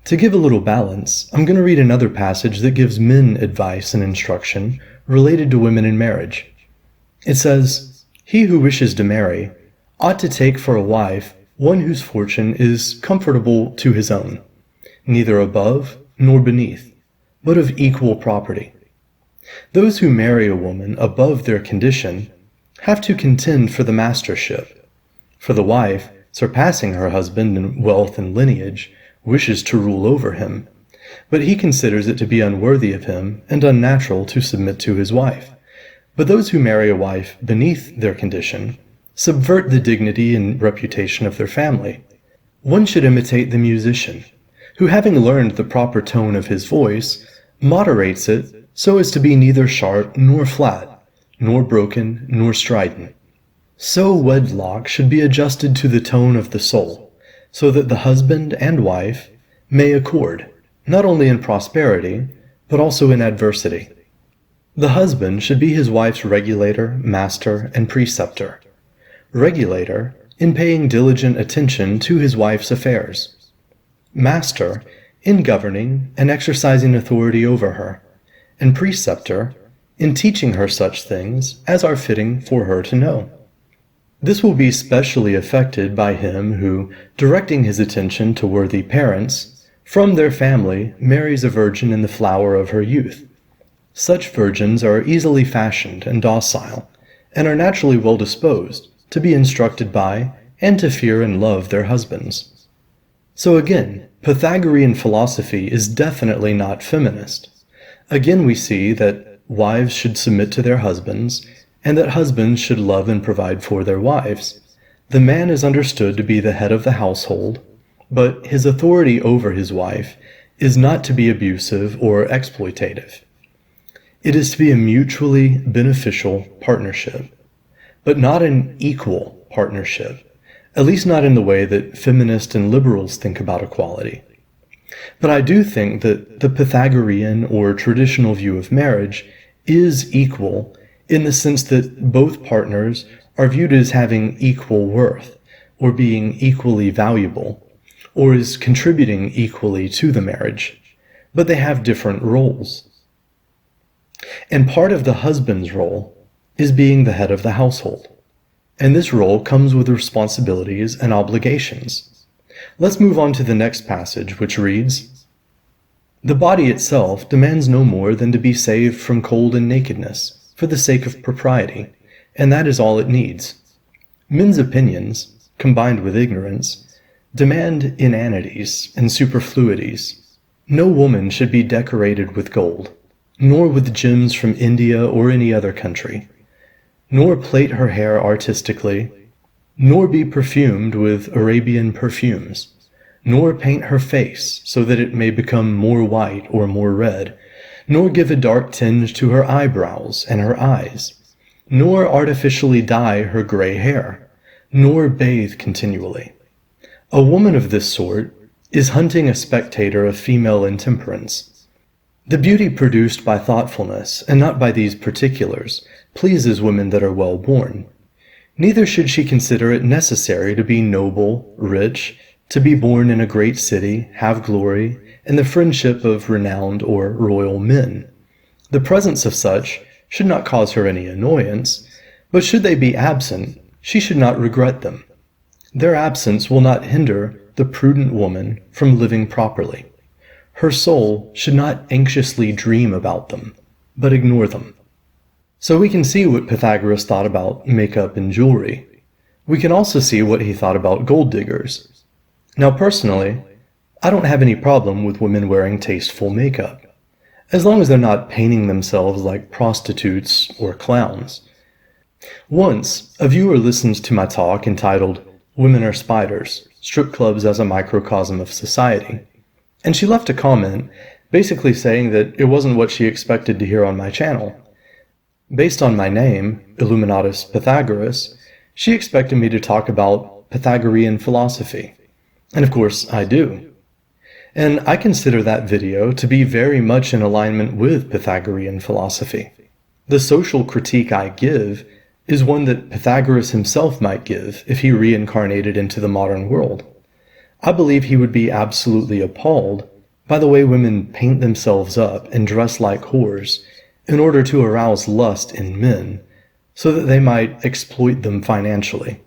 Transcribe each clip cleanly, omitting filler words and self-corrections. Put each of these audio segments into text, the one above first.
To give a little balance, I'm going to read another passage that gives men advice and instruction related to women in marriage. It says, "He who wishes to marry ought to take for a wife one whose fortune is comfortable to his own, neither above nor beneath, but of equal property. Those who marry a woman above their condition have to contend for the mastership, for the wife, surpassing her husband in wealth and lineage, wishes to rule over him, but he considers it to be unworthy of him and unnatural to submit to his wife. But those who marry a wife beneath their condition subvert the dignity and reputation of their family. One should imitate the musician, who, having learned the proper tone of his voice, moderates it so as to be neither sharp nor flat, nor broken nor strident. So wedlock should be adjusted to the tone of the soul, so that the husband and wife may accord, not only in prosperity, but also in adversity. The husband should be his wife's regulator, master, and preceptor. Regulator, in paying diligent attention to his wife's affairs. Master, in governing and exercising authority over her. And preceptor, in teaching her such things as are fitting for her to know. This will be specially affected by him who, directing his attention to worthy parents, from their family marries a virgin in the flower of her youth. Such virgins are easily fashioned and docile, and are naturally well disposed to be instructed by and to fear and love their husbands. So again, Pythagorean philosophy is definitely not feminist. Again, we see that wives should submit to their husbands, and that husbands should love and provide for their wives. The man is understood to be the head of the household, but his authority over his wife is not to be abusive or exploitative. It is to be a mutually beneficial partnership, but not an equal partnership, at least not in the way that feminists and liberals think about equality. But I do think that the Pythagorean or traditional view of marriage is equal in the sense that both partners are viewed as having equal worth, or being equally valuable, or as contributing equally to the marriage, but they have different roles. And part of the husband's role is being the head of the household, and this role comes with responsibilities and obligations. Let's move on to the next passage, which reads, "The body itself demands no more than to be saved from cold and nakedness, for the sake of propriety, and that is all it needs. Men's opinions, combined with ignorance, demand inanities and superfluities. No woman should be decorated with gold, nor with gems from India or any other country, nor plait her hair artistically, nor be perfumed with Arabian perfumes, nor paint her face so that it may become more white or more red, nor give a dark tinge to her eyebrows and her eyes, nor artificially dye her gray hair, nor bathe continually. A woman of this sort is hunting a spectator of female intemperance. The beauty produced by thoughtfulness, and not by these particulars, pleases women that are well born. Neither should she consider it necessary to be noble, rich, to be born in a great city, have glory, and the friendship of renowned or royal men. The presence of such should not cause her any annoyance, but should they be absent, she should not regret them. Their absence will not hinder the prudent woman from living properly. Her soul should not anxiously dream about them, but ignore them." So we can see what Pythagoras thought about makeup and jewelry. We can also see what he thought about gold diggers. Now personally, I don't have any problem with women wearing tasteful makeup, as long as they're not painting themselves like prostitutes or clowns. Once, a viewer listened to my talk entitled, "Women Are Spiders, Strip Clubs as a Microcosm of Society," and she left a comment basically saying that it wasn't what she expected to hear on my channel. Based on my name, Illuminatus Pythagoras, she expected me to talk about Pythagorean philosophy. And of course, I do. And I consider that video to be very much in alignment with Pythagorean philosophy. The social critique I give is one that Pythagoras himself might give if he reincarnated into the modern world. I believe he would be absolutely appalled by the way women paint themselves up and dress like whores in order to arouse lust in men, so that they might exploit them financially.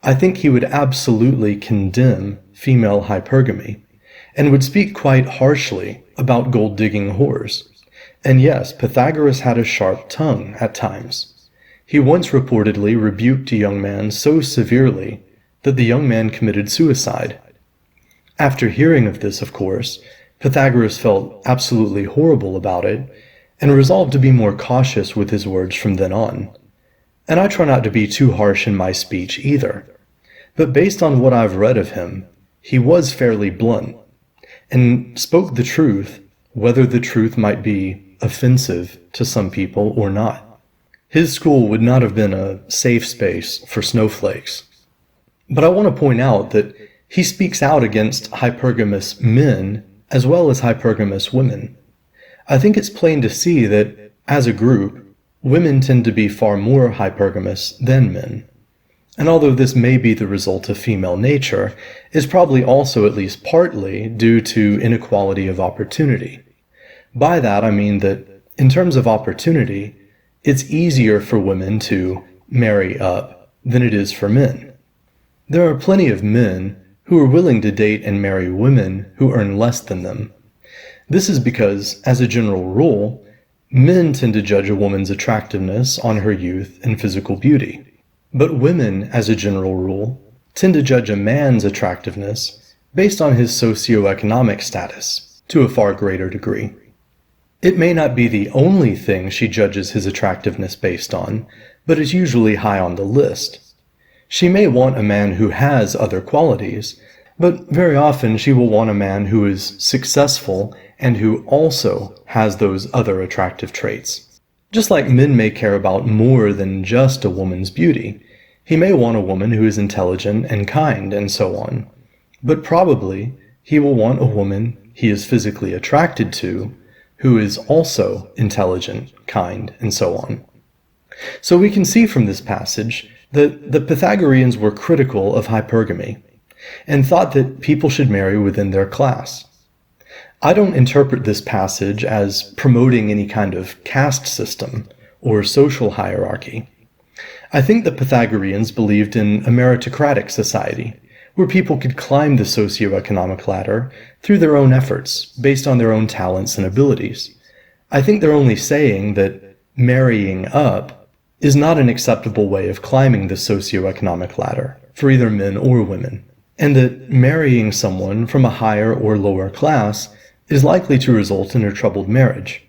I think he would absolutely condemn female hypergamy, and would speak quite harshly about gold-digging whores. And yes, Pythagoras had a sharp tongue at times. He once reportedly rebuked a young man so severely that the young man committed suicide. After hearing of this, of course, Pythagoras felt absolutely horrible about it, and resolved to be more cautious with his words from then on. And I try not to be too harsh in my speech either. But based on what I've read of him, he was fairly blunt, and spoke the truth, whether the truth might be offensive to some people or not. His school would not have been a safe space for snowflakes. But I want to point out that he speaks out against hypergamous men as well as hypergamous women. I think it's plain to see that, as a group, women tend to be far more hypergamous than men. And although this may be the result of female nature, is probably also at least partly due to inequality of opportunity. By that I mean that, in terms of opportunity, it's easier for women to marry up than it is for men. There are plenty of men who are willing to date and marry women who earn less than them. This is because, as a general rule, men tend to judge a woman's attractiveness on her youth and physical beauty. But women, as a general rule, tend to judge a man's attractiveness based on his socioeconomic status, to a far greater degree. It may not be the only thing she judges his attractiveness based on, but is usually high on the list. She may want a man who has other qualities, but very often she will want a man who is successful and who also has those other attractive traits. Just like men may care about more than just a woman's beauty, he may want a woman who is intelligent and kind and so on. But probably he will want a woman he is physically attracted to who is also intelligent, kind, and so on. So we can see from this passage that the Pythagoreans were critical of hypergamy and thought that people should marry within their class. I don't interpret this passage as promoting any kind of caste system or social hierarchy. I think the Pythagoreans believed in a meritocratic society, where people could climb the socioeconomic ladder through their own efforts, based on their own talents and abilities. I think they're only saying that marrying up is not an acceptable way of climbing the socioeconomic ladder for either men or women, and that marrying someone from a higher or lower class is likely to result in a troubled marriage.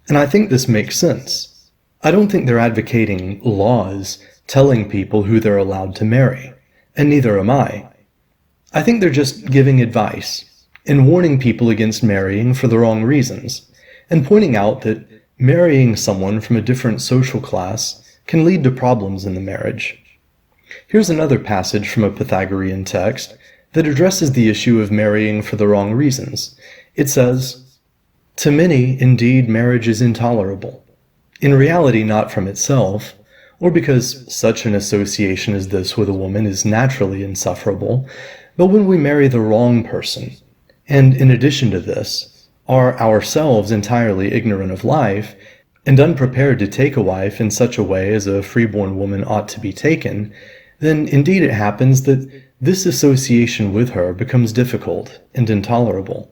And I think this makes sense. I don't think they're advocating laws telling people who they're allowed to marry, and neither am I. I think they're just giving advice and warning people against marrying for the wrong reasons, and pointing out that marrying someone from a different social class can lead to problems in the marriage. Here's another passage from a Pythagorean text that addresses the issue of marrying for the wrong reasons. It says, "To many, indeed, marriage is intolerable. In reality, not from itself, or because such an association as this with a woman is naturally insufferable, but when we marry the wrong person, and in addition to this, are ourselves entirely ignorant of life, and unprepared to take a wife in such a way as a freeborn woman ought to be taken, then indeed it happens that this association with her becomes difficult and intolerable.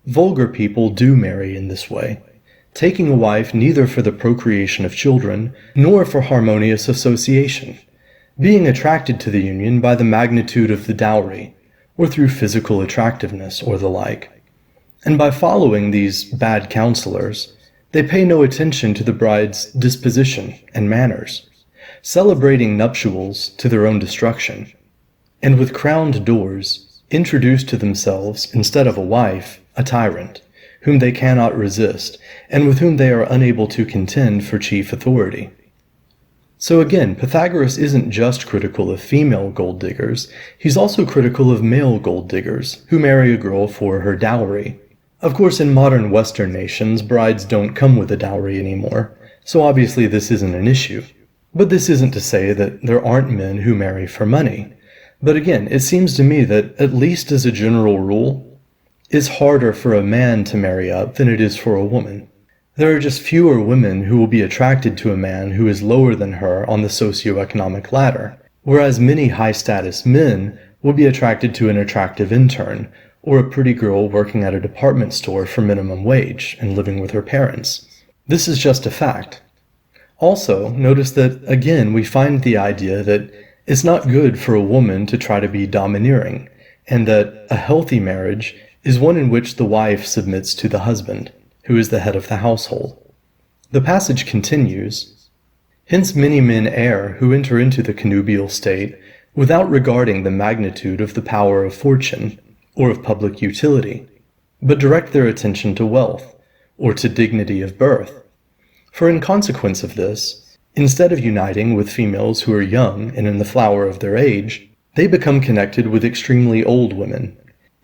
Vulgar people do marry in this way, taking a wife neither for the procreation of children nor for harmonious association, being attracted to the union by the magnitude of the dowry, or through physical attractiveness or the like. And by following these bad counselors, they pay no attention to the bride's disposition and manners, celebrating nuptials to their own destruction, and with crowned doors introduce to themselves, instead of a wife, a tyrant, whom they cannot resist, and with whom they are unable to contend for chief authority." So again, Pythagoras isn't just critical of female gold diggers, he's also critical of male gold diggers, who marry a girl for her dowry. Of course, in modern Western nations, brides don't come with a dowry anymore, so obviously this isn't an issue. But this isn't to say that there aren't men who marry for money. But again, it seems to me that, at least as a general rule, is harder for a man to marry up than it is for a woman. There are just fewer women who will be attracted to a man who is lower than her on the socioeconomic ladder, whereas many high-status men will be attracted to an attractive intern or a pretty girl working at a department store for minimum wage and living with her parents. This is just a fact. Also, notice that, again, we find the idea that it's not good for a woman to try to be domineering, and that a healthy marriage is one in which the wife submits to the husband, who is the head of the household. The passage continues, "Hence many men err who enter into the connubial state without regarding the magnitude of the power of fortune or of public utility, but direct their attention to wealth or to dignity of birth. For in consequence of this, instead of uniting with females who are young and in the flower of their age, they become connected with extremely old women.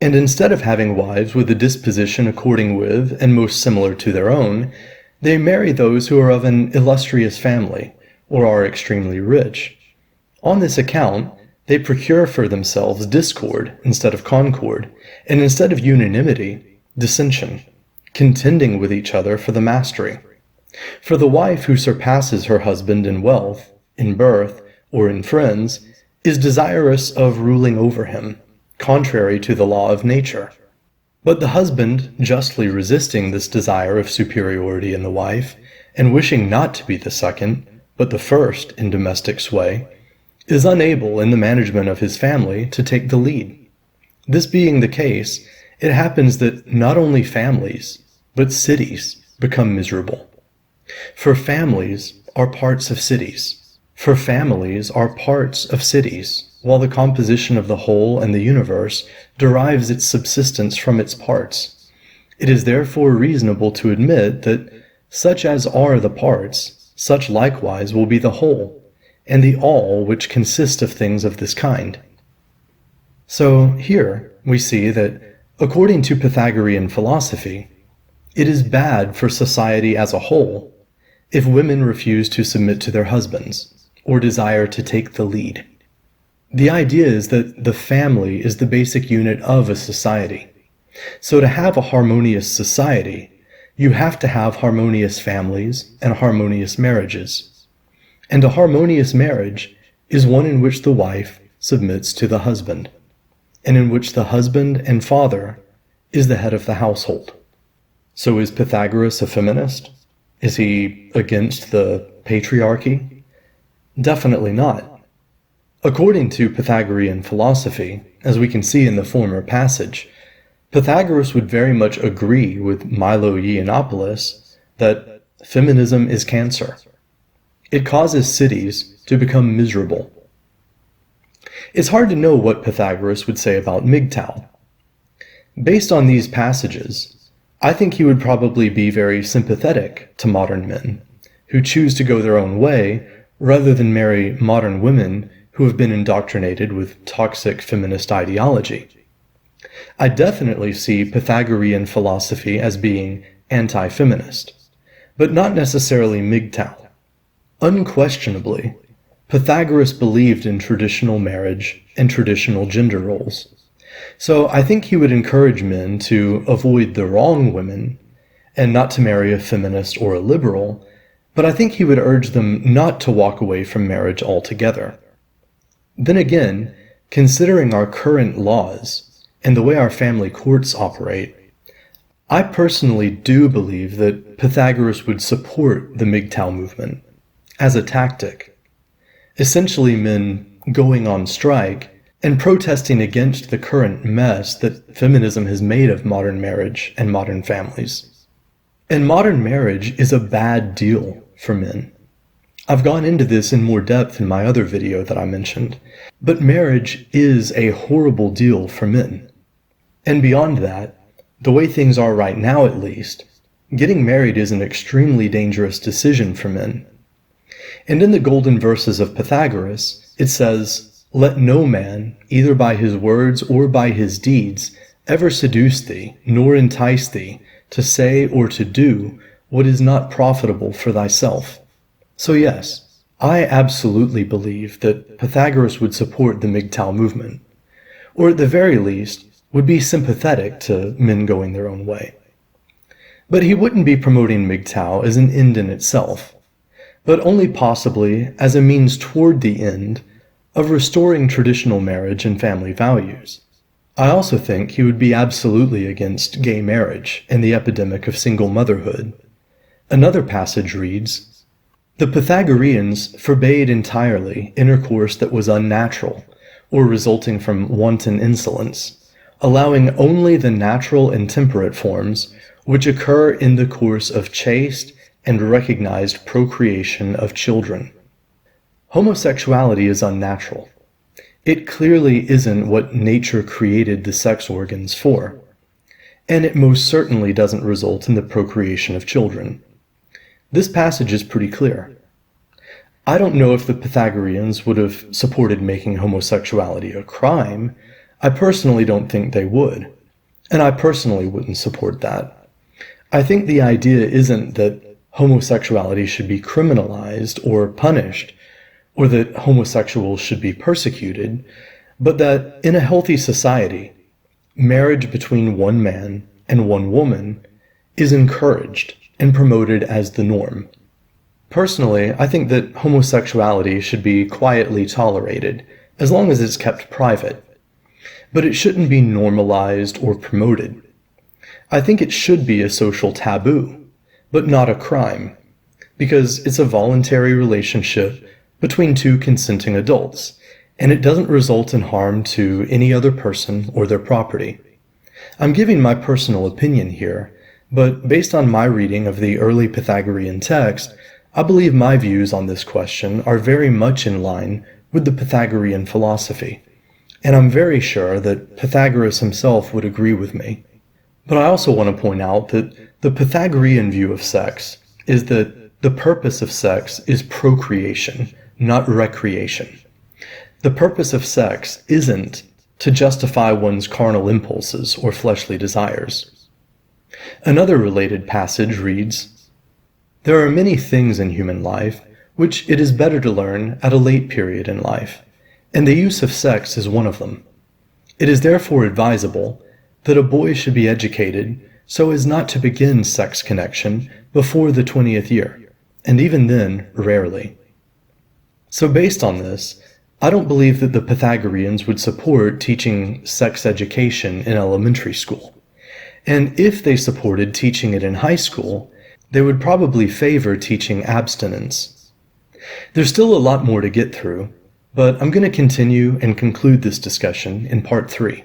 And instead of having wives with a disposition according with and most similar to their own, they marry those who are of an illustrious family, or are extremely rich. On this account, they procure for themselves discord instead of concord, and instead of unanimity, dissension, contending with each other for the mastery. For the wife who surpasses her husband in wealth, in birth, or in friends, is desirous of ruling over him, contrary to the law of nature. But the husband, justly resisting this desire of superiority in the wife, and wishing not to be the second, but the first in domestic sway, is unable in the management of his family to take the lead. This being the case, it happens that not only families, but cities become miserable. For families are parts of cities. For families are parts of cities, while the composition of the whole and the universe derives its subsistence from its parts. It is therefore reasonable to admit that such as are the parts, such likewise will be the whole, and the all which consist of things of this kind. So here we see that, according to Pythagorean philosophy, it is bad for society as a whole if women refuse to submit to their husbands, or desire to take the lead. The idea is that the family is the basic unit of a society. So to have a harmonious society, you have to have harmonious families and harmonious marriages. And a harmonious marriage is one in which the wife submits to the husband, and in which the husband and father is the head of the household. So is Pythagoras a feminist? Is he against the patriarchy? Definitely not. According to Pythagorean philosophy, as we can see in the former passage, Pythagoras would very much agree with Milo Yiannopoulos that feminism is cancer. It causes cities to become miserable. It's hard to know what Pythagoras would say about MGTOW. Based on these passages, I think he would probably be very sympathetic to modern men who choose to go their own way rather than marry modern women who have been indoctrinated with toxic feminist ideology. I definitely see Pythagorean philosophy as being anti-feminist, but not necessarily MGTOW. Unquestionably, Pythagoras believed in traditional marriage and traditional gender roles. So I think he would encourage men to avoid the wrong women and not to marry a feminist or a liberal, but I think he would urge them not to walk away from marriage altogether. Then again, considering our current laws and the way our family courts operate, I personally do believe that Pythagoras would support the MGTOW movement as a tactic. Essentially men going on strike and protesting against the current mess that feminism has made of modern marriage and modern families. And modern marriage is a bad deal for men. I've gone into this in more depth in my other video that I mentioned, but marriage is a horrible deal for men. And beyond that, the way things are right now at least, getting married is an extremely dangerous decision for men. And in the golden verses of Pythagoras, it says, "Let no man, either by his words or by his deeds, ever seduce thee, nor entice thee, to say or to do what is not profitable for thyself." So yes, I absolutely believe that Pythagoras would support the MGTOW movement, or at the very least, would be sympathetic to men going their own way. But he wouldn't be promoting MGTOW as an end in itself, but only possibly as a means toward the end of restoring traditional marriage and family values. I also think he would be absolutely against gay marriage and the epidemic of single motherhood. Another passage reads, "The Pythagoreans forbade entirely intercourse that was unnatural or resulting from wanton insolence, allowing only the natural and temperate forms which occur in the course of chaste and recognized procreation of children." Homosexuality is unnatural. It clearly isn't what nature created the sex organs for, and it most certainly doesn't result in the procreation of children. This passage is pretty clear. I don't know if the Pythagoreans would have supported making homosexuality a crime. I personally don't think they would, and I personally wouldn't support that. I think the idea isn't that homosexuality should be criminalized or punished, or that homosexuals should be persecuted, but that in a healthy society, marriage between one man and one woman is encouraged and promoted as the norm. Personally, I think that homosexuality should be quietly tolerated, as long as it's kept private, but it shouldn't be normalized or promoted. I think it should be a social taboo, but not a crime, because it's a voluntary relationship between two consenting adults, and it doesn't result in harm to any other person or their property. I'm giving my personal opinion here, but based on my reading of the early Pythagorean text, I believe my views on this question are very much in line with the Pythagorean philosophy, and I'm very sure that Pythagoras himself would agree with me. But I also want to point out that the Pythagorean view of sex is that the purpose of sex is procreation, not recreation. The purpose of sex isn't to justify one's carnal impulses or fleshly desires. Another related passage reads, "There are many things in human life which it is better to learn at a late period in life, and the use of sex is one of them. It is therefore advisable that a boy should be educated so as not to begin sex connection before the 20th year, and even then, rarely." So based on this, I don't believe that the Pythagoreans would support teaching sex education in elementary school. And if they supported teaching it in high school, they would probably favor teaching abstinence. There's still a lot more to get through, but I'm going to continue and conclude this discussion in part 3.